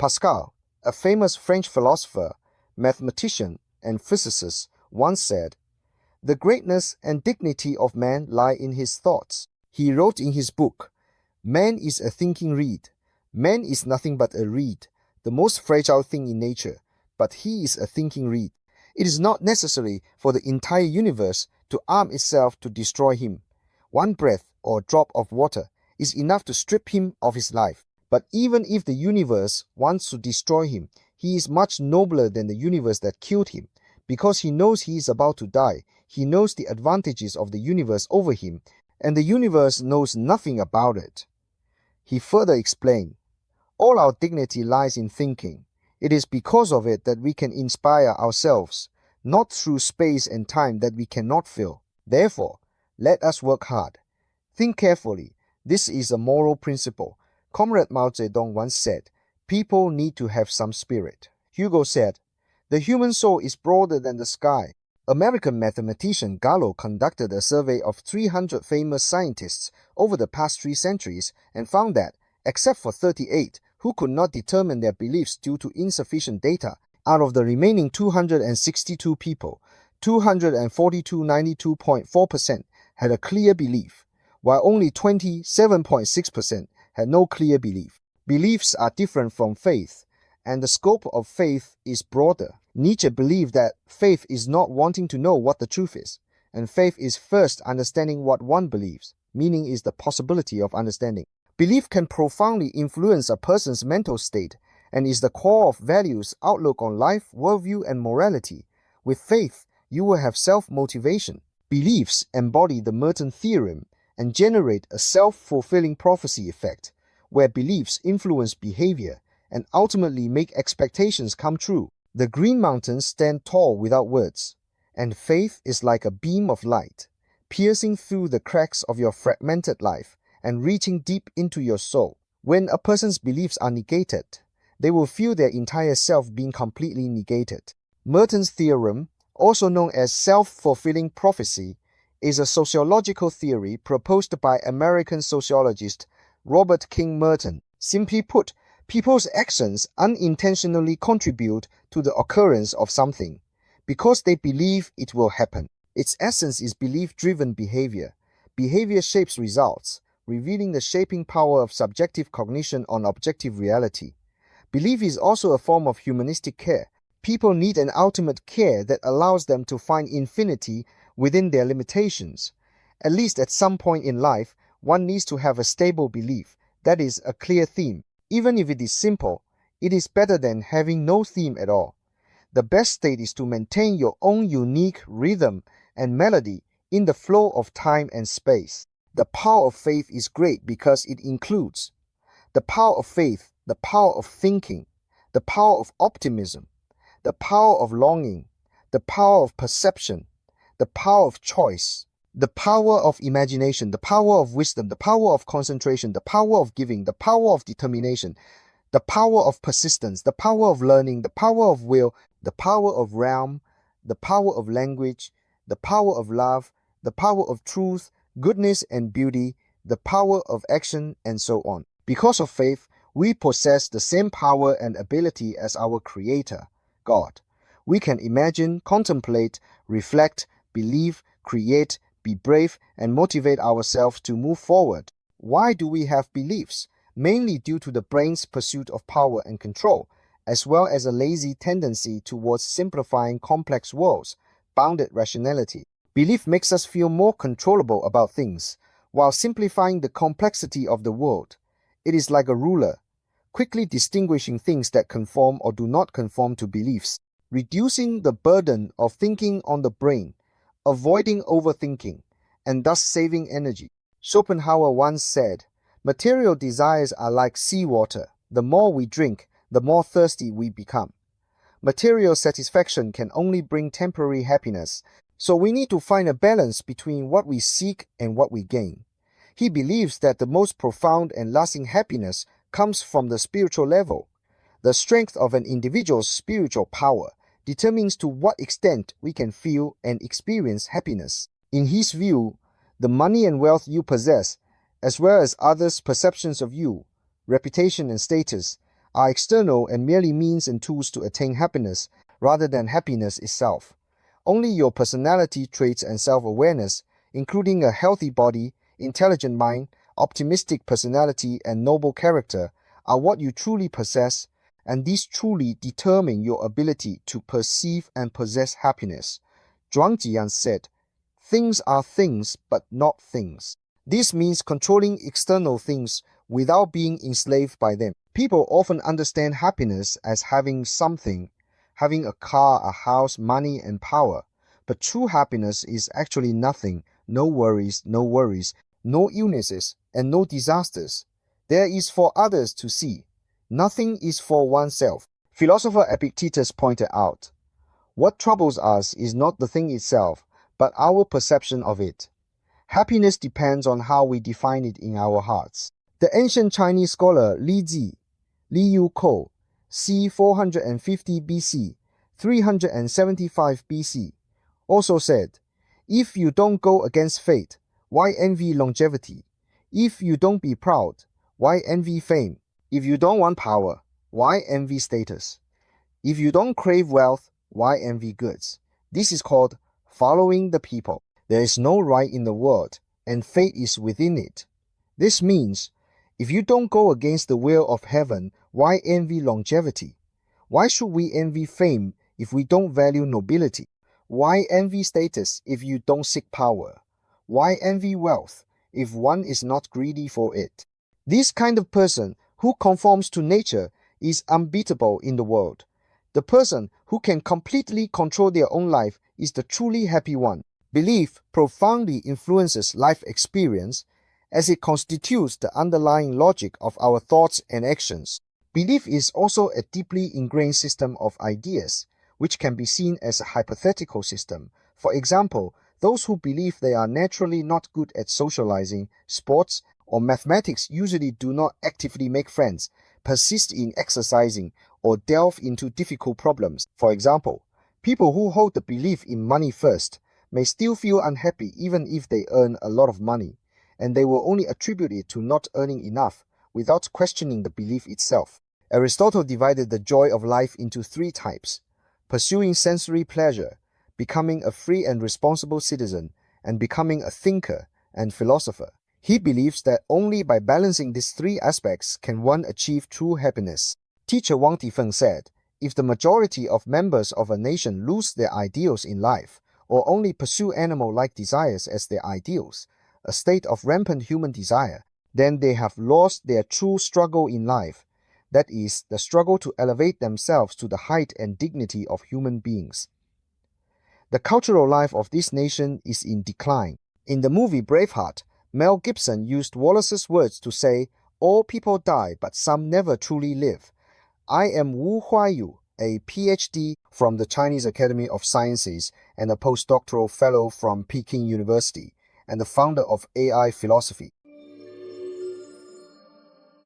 Pascal, a famous French philosopher, mathematician, and physicist, once said, "The greatness and dignity of man lie in his thoughts." He wrote in his book, "Man is a thinking reed. Man is nothing but a reed, the most fragile thing in nature, but he is a thinking reed. It is not necessary for the entire universe to arm itself to destroy him. One breath or drop of water is enough to strip him of his life. But even if the universe wants to destroy him, he is much nobler than the universe that killed him. Because he knows he is about to die, he knows the advantages of the universe over him, and the universe knows nothing about it." He further explained, "All our dignity lies in thinking. It is because of it that we can inspire ourselves, not through space and time that we cannot fill. Therefore, let us work hard. Think carefully. This is a moral principle. Comrade Mao Zedong once said, 'People need to have some spirit.' Hugo said, 'The human soul is broader than the sky.' American mathematician Gallo conducted a survey of 300 famous scientists over the past 3 centuries and found that, except for 38 who could not determine their beliefs due to insufficient data, out of the remaining 262 people, 242 92.4% had a clear belief, while only 27.6% had no clear belief. Beliefs are different from faith, and the scope of faith is broader. Nietzsche believed that faith is not wanting to know what the truth is, and faith is first understanding what one believes. Meaning is the possibility of understanding. Belief can profoundly influence a person's mental state and is the core of values, outlook on life, worldview, and morality. With faith, you will have self-motivation. Beliefs embody the Merton theorem and generate a self-fulfilling prophecy effect, where beliefs influence behavior and ultimately make expectations come true. The Green Mountains stand tall without words, and faith is like a beam of light, piercing through the cracks of your fragmented life and reaching deep into your soul. When a person's beliefs are negated, they will feel their entire self being completely negated. Merton's theorem, also known as self-fulfilling prophecy, is a sociological theory proposed by American sociologist Robert King Merton. Simply put, people's actions unintentionally contribute to the occurrence of something because they believe it will happen. Its essence is belief-driven behavior. Behavior shapes results, revealing the shaping power of subjective cognition on objective reality. Belief is also a form of humanistic care. People need an ultimate care that allows them to find infinity within their limitations. At least at some point in life, one needs to have a stable belief, that is, a clear theme. Even if it is simple, it is better than having no theme at all. The best state is to maintain your own unique rhythm and melody in the flow of time and space. The power of faith is great because it includes the power of faith, the power of thinking, the power of optimism, the power of longing, the power of perception, the power of choice, the power of imagination, the power of wisdom, the power of concentration, the power of giving, the power of determination, the power of persistence, the power of learning, the power of will, the power of realm, the power of language, the power of love, the power of truth, goodness and beauty, the power of action, and so on. Because of faith, we possess the same power and ability as our Creator, God. We can imagine, contemplate, reflect, believe, create, be brave, and motivate ourselves to move forward. Why do we have beliefs? Mainly due to the brain's pursuit of power and control, as well as a lazy tendency towards simplifying complex worlds, bounded rationality. Belief makes us feel more controllable about things, while simplifying the complexity of the world. It is like a ruler, quickly distinguishing things that conform or do not conform to beliefs, reducing the burden of thinking on the brain, avoiding overthinking, and thus saving energy. Schopenhauer once said, "Material desires are like seawater. The more we drink, the more thirsty we become." Material satisfaction can only bring temporary happiness, so we need to find a balance between what we seek and what we gain. He believes that the most profound and lasting happiness comes from the spiritual level. The strength of an individual's spiritual power determines to what extent we can feel and experience happiness. In his view, the money and wealth you possess, as well as others' perceptions of you, reputation and status, are external and merely means and tools to attain happiness rather than happiness itself. Only your personality traits and self-awareness, including a healthy body, intelligent mind, optimistic personality, and noble character, are what you truly possess, and these truly determine your ability to perceive and possess happiness. Zhuangjian said, "Things are things, but not things." This means controlling external things without being enslaved by them. People often understand happiness as having something, having a car, a house, money, and power. But true happiness is actually nothing, no worries, no illnesses, and no disasters. There is for others to see. Nothing is for oneself. Philosopher Epictetus pointed out, "What troubles us is not the thing itself, but our perception of it. Happiness depends on how we define it in our hearts." The ancient Chinese scholar Li Yuko, c. 450 BC, 375 BC, also said, "If you don't go against fate, why envy longevity? If you don't be proud, why envy fame? If you don't want power, why envy status? If you don't crave wealth, why envy goods?" This is called following the people. There is no right in the world, and fate is within it. This means, if you don't go against the will of heaven, why envy longevity? Why should we envy fame if we don't value nobility? Why envy status if you don't seek power? Why envy wealth if one is not greedy for it? This kind of person who conforms to nature is unbeatable in the world. The person who can completely control their own life is the truly happy one. Belief profoundly influences life experience as it constitutes the underlying logic of our thoughts and actions. Belief is also a deeply ingrained system of ideas, which can be seen as a hypothetical system. For example, those who believe they are naturally not good at socializing, sports, or mathematics usually do not actively make friends, persist in exercising, or delve into difficult problems. For example, people who hold the belief in money first may still feel unhappy even if they earn a lot of money, and they will only attribute it to not earning enough without questioning the belief itself. Aristotle divided the joy of life into three types: pursuing sensory pleasure, becoming a free and responsible citizen, and becoming a thinker and philosopher. He believes that only by balancing these three aspects can one achieve true happiness. Teacher Wang Difeng said, "If the majority of members of a nation lose their ideals in life, or only pursue animal-like desires as their ideals, a state of rampant human desire, then they have lost their true struggle in life, that is, the struggle to elevate themselves to the height and dignity of human beings." The cultural life of this nation is in decline. In the movie Braveheart, Mel Gibson used Wallace's words to say, "All people die, but some never truly live." I am Wu Huaiyu, a PhD from the Chinese Academy of Sciences and a postdoctoral fellow from Peking University, and the founder of AI Philosophy.